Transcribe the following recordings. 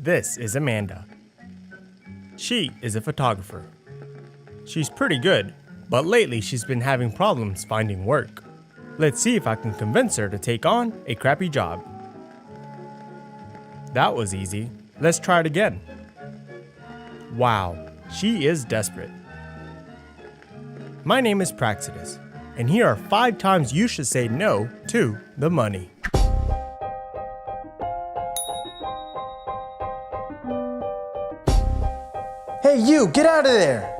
This is Amanda. She is a photographer. She's pretty good, but lately she's been having problems finding work. Let's see if I can convince her to take on a crappy job. That was easy. Let's try it again. Wow, she is desperate. My name is Praxedis, and here are 5 times you should say no to the money. Hey you, get out of there!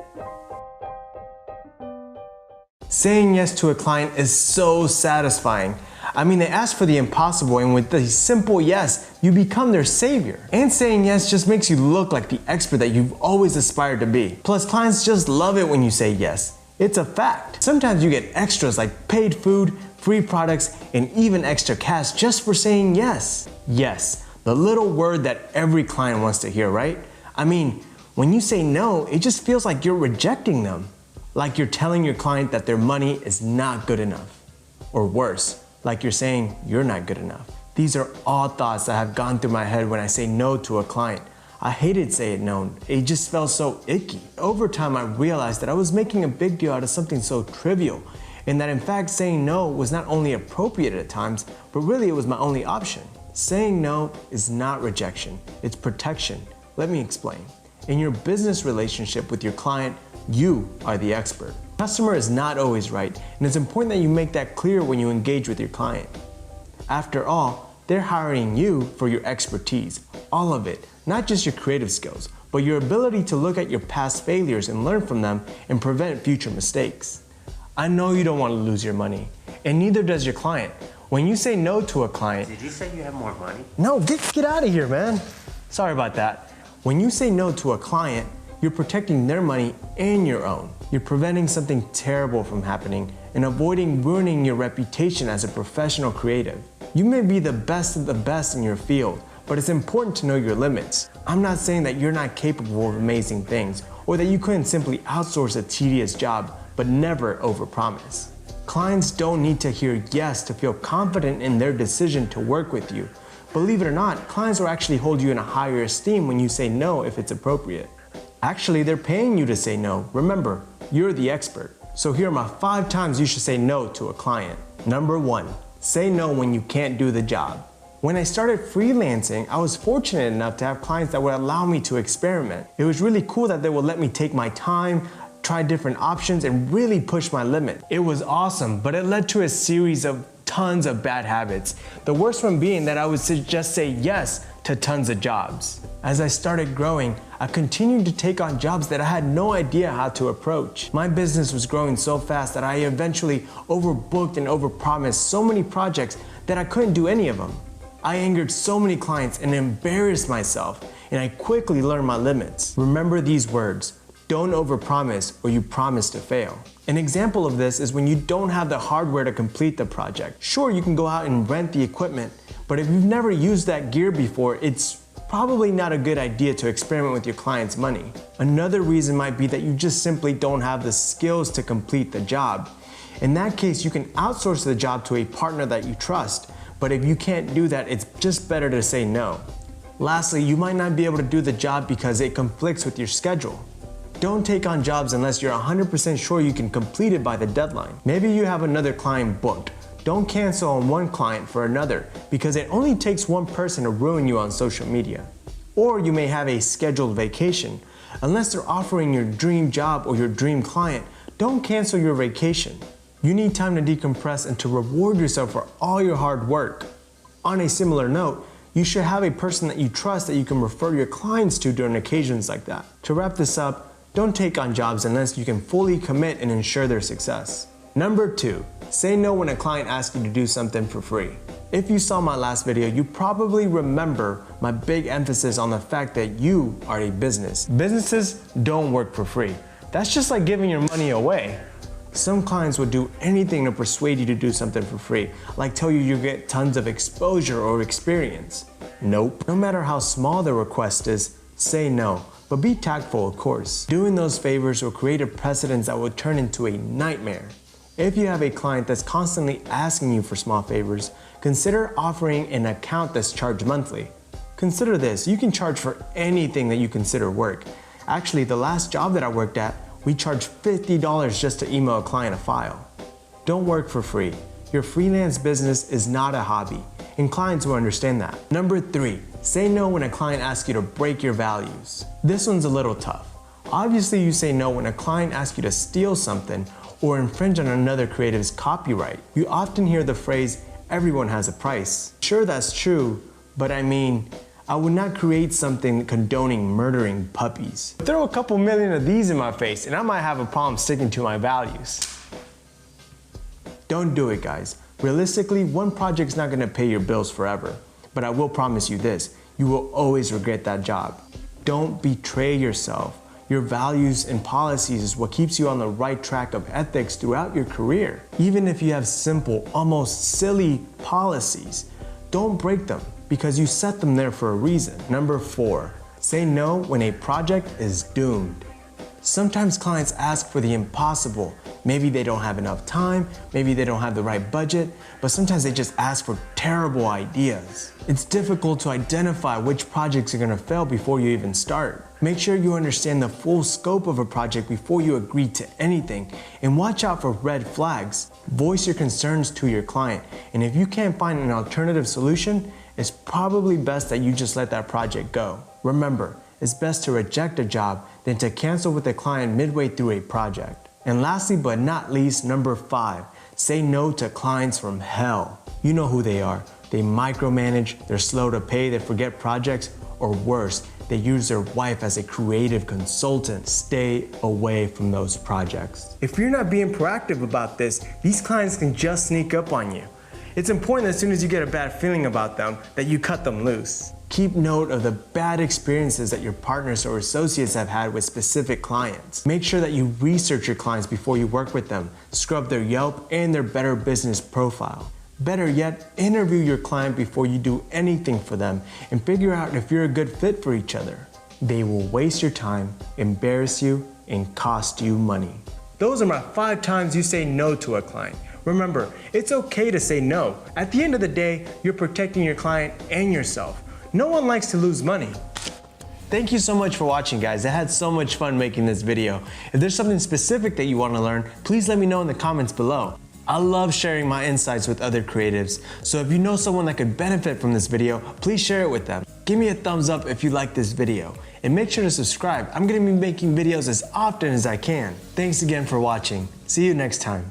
Saying yes to a client is so satisfying. I mean, they ask for the impossible, and with a simple yes, you become their savior. And saying yes just makes you look like the expert that you've always aspired to be. Plus, clients just love it when you say yes. It's a fact. Sometimes you get extras like paid food, free products, and even extra cash just for saying yes. Yes, the little word that every client wants to hear, right? I mean, when you say no, it just feels like you're rejecting them. Like you're telling your client that their money is not good enough. Or worse, like you're saying you're not good enough. These are all thoughts that have gone through my head when I say no to a client. I hated saying no. It just felt so icky. Over time, I realized that I was making a big deal out of something so trivial, and that in fact saying no was not only appropriate at times, but really it was my only option. Saying no is not rejection, it's protection. Let me explain. In your business relationship with your client, you are the expert. The customer is not always right, and it's important that you make that clear when you engage with your client. After all, they're hiring you for your expertise, all of it, not just your creative skills, but your ability to look at your past failures and learn from them and prevent future mistakes. I know you don't want to lose your money, and neither does your client. When you say no to a client... Did you say you have more money? No, get out of here, man. Sorry about that. When you say no to a client, you're protecting their money and your own. You're preventing something terrible from happening and avoiding ruining your reputation as a professional creative. You may be the best of the best in your field, but it's important to know your limits. I'm not saying that you're not capable of amazing things or that you couldn't simply outsource a tedious job, but never overpromise. Clients don't need to hear yes to feel confident in their decision to work with you. Believe it or not, clients will actually hold you in a higher esteem when you say no if it's appropriate. Actually, they're paying you to say no. Remember, you're the expert. So here are my 5 times you should say no to a client. Number 1, say no when you can't do the job. When I started freelancing, I was fortunate enough to have clients that would allow me to experiment. It was really cool that they would let me take my time, try different options, and really push my limit. It was awesome, but it led to a series of tons of bad habits. The worst one being that I would just say yes to tons of jobs. As I started growing, I continued to take on jobs that I had no idea how to approach. My business was growing so fast that I eventually overbooked and overpromised so many projects that I couldn't do any of them. I angered so many clients and embarrassed myself, and I quickly learned my limits. Remember these words: don't overpromise or you promise to fail. An example of this is when you don't have the hardware to complete the project. Sure, you can go out and rent the equipment, but if you've never used that gear before, it's probably not a good idea to experiment with your client's money. Another reason might be that you just simply don't have the skills to complete the job. In that case, you can outsource the job to a partner that you trust, but if you can't do that, it's just better to say no. Lastly, you might not be able to do the job because it conflicts with your schedule. Don't take on jobs unless you're 100% sure you can complete it by the deadline. Maybe you have another client booked. Don't cancel on one client for another because it only takes one person to ruin you on social media. Or you may have a scheduled vacation. Unless they're offering your dream job or your dream client, don't cancel your vacation. You need time to decompress and to reward yourself for all your hard work. On a similar note, you should have a person that you trust that you can refer your clients to during occasions like that. To wrap this up, don't take on jobs unless you can fully commit and ensure their success. Number 2, say no when a client asks you to do something for free. If you saw my last video, you probably remember my big emphasis on the fact that you are a business. Businesses don't work for free. That's just like giving your money away. Some clients would do anything to persuade you to do something for free, like tell you get tons of exposure or experience. Nope. No matter how small the request is, say no. But be tactful, of course. Doing those favors will create a precedent that will turn into a nightmare. If you have a client that's constantly asking you for small favors, consider offering an account that's charged monthly. Consider this, you can charge for anything that you consider work. Actually, the last job that I worked at, we charged $50 just to email a client a file. Don't work for free. Your freelance business is not a hobby, and clients will understand that. Number 3, say no when a client asks you to break your values. This one's a little tough. Obviously, you say no when a client asks you to steal something or infringe on another creative's copyright. You often hear the phrase, everyone has a price. Sure, that's true, but I mean, I would not create something condoning murdering puppies. Throw a couple million of these in my face and I might have a problem sticking to my values. Don't do it, guys. Realistically, one project's not gonna pay your bills forever, but I will promise you this, you will always regret that job. Don't betray yourself. Your values and policies is what keeps you on the right track of ethics throughout your career. Even if you have simple, almost silly policies, don't break them because you set them there for a reason. Number 4, say no when a project is doomed. Sometimes clients ask for the impossible. Maybe they don't have enough time, maybe they don't have the right budget, but sometimes they just ask for terrible ideas. It's difficult to identify which projects are gonna fail before you even start. Make sure you understand the full scope of a project before you agree to anything, and watch out for red flags. Voice your concerns to your client, and if you can't find an alternative solution, it's probably best that you just let that project go. Remember, it's best to reject a job than to cancel with a client midway through a project. And lastly but not least, number 5, say no to clients from hell. You know who they are. They micromanage, they're slow to pay, they forget projects, or worse, they use their wife as a creative consultant. Stay away from those projects. If you're not being proactive about this, these clients can just sneak up on you. It's important as soon as you get a bad feeling about them that you cut them loose. Keep note of the bad experiences that your partners or associates have had with specific clients. Make sure that you research your clients before you work with them. Scrub their Yelp and their Better Business profile. Better yet, interview your client before you do anything for them and figure out if you're a good fit for each other. They will waste your time, embarrass you, and cost you money. Those are my 5 times you say no to a client. Remember, it's okay to say no. At the end of the day, you're protecting your client and yourself. No one likes to lose money. Thank you so much for watching, guys. I had so much fun making this video. If there's something specific that you want to learn, please let me know in the comments below. I love sharing my insights with other creatives, so if you know someone that could benefit from this video, please share it with them. Give me a thumbs up if you like this video, and make sure to subscribe. I'm gonna be making videos as often as I can. Thanks again for watching. See you next time.